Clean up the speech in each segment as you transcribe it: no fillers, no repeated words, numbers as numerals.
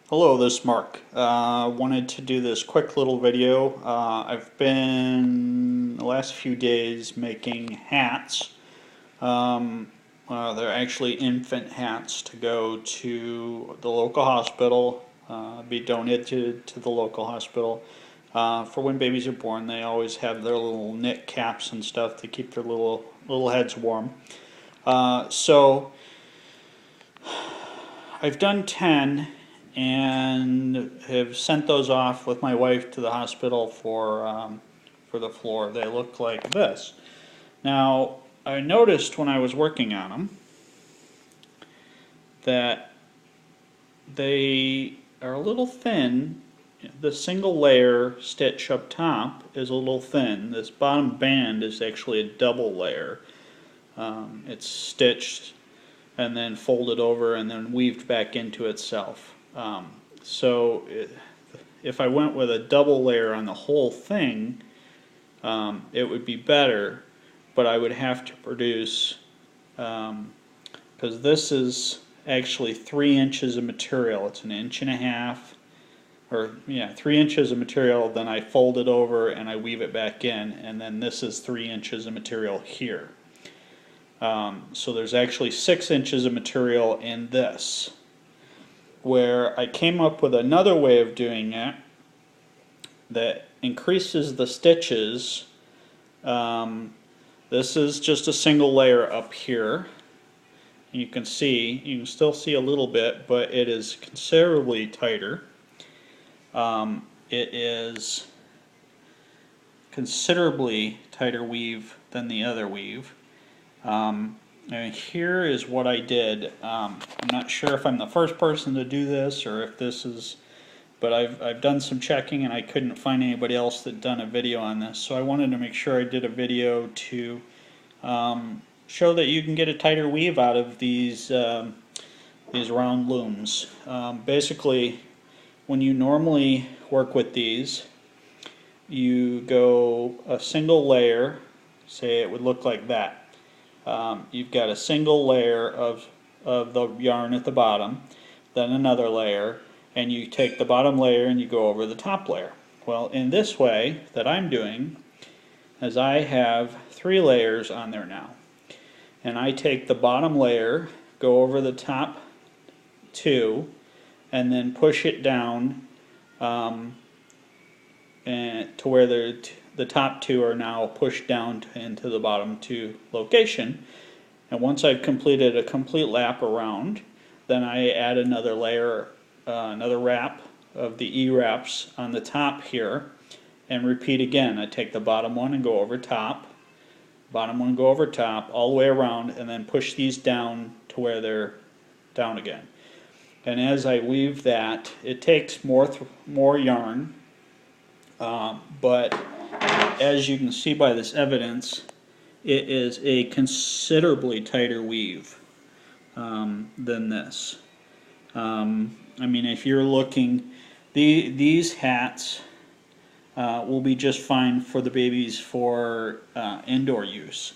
Hello, this is Mark. Wanted to do this quick little video. I've been the last few days making hats. They're actually infant hats to go to the local hospital, be donated to the local hospital. For when babies are born, they always have their little knit caps and stuff to keep their little heads warm. So I've done 10 and have sent those off with my wife to the hospital for the floor. They look like this. Now, I noticed when I was working on them that they are a little thin. The single layer stitch up top is a little thin. This bottom band is actually a double layer. It's stitched and then folded over and then weaved back into itself. So if I went with a double layer on the whole thing, it would be better, but I would have to produce, because this is actually 3 inches of material. It's 1.5 inches, or yeah, 3 inches of material, then I fold it over and I weave it back in, and then this is 3 inches of material here. So there's actually 6 inches of material in this, where I came up with another way of doing it that increases the stitches. This is just a single layer up here. You can still see a little bit, but it is considerably tighter. It is considerably tighter weave than the other weave. And here is what I did. I'm not sure if I'm the first person to do this or if this is, but I've done some checking and I couldn't find anybody else that done a video on this. So I wanted to make sure I did a video to show that you can get a tighter weave out of these round looms. Basically, when you normally work with these, you go a single layer. Say it would look like that. You've got a single layer of the yarn at the bottom, then another layer, and you take the bottom layer and you go over the top layer. Well, in this way that I'm doing, as I have 3 layers on there now, and I take the bottom layer, go over the top 2, and then push it down and to where the top 2 are now pushed down into the bottom 2 location. And once I've completed a complete lap around, then I add another layer, another wrap of the E-wraps on the top here, and repeat again. I take the bottom one and go over top, bottom one go over top, all the way around, and then push these down to where they're down again. And as I weave that, it takes more yarn, but as you can see by this evidence, it is a considerably tighter weave than this. I mean, if you're looking, these hats will be just fine for the babies for indoor use.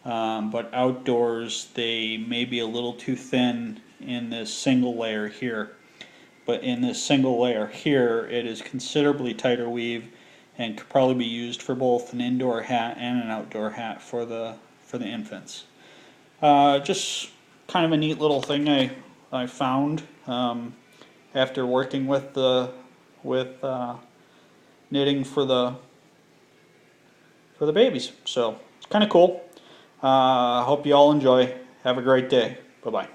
But outdoors, they may be a little too thin in this single layer here. But in this single layer here, it is considerably tighter weave and could probably be used for both an indoor hat and an outdoor hat for the infants. Just kind of a neat little thing I found after working with knitting for the babies. So it's kind of cool. Hope you all enjoy. Have a great day. Bye bye.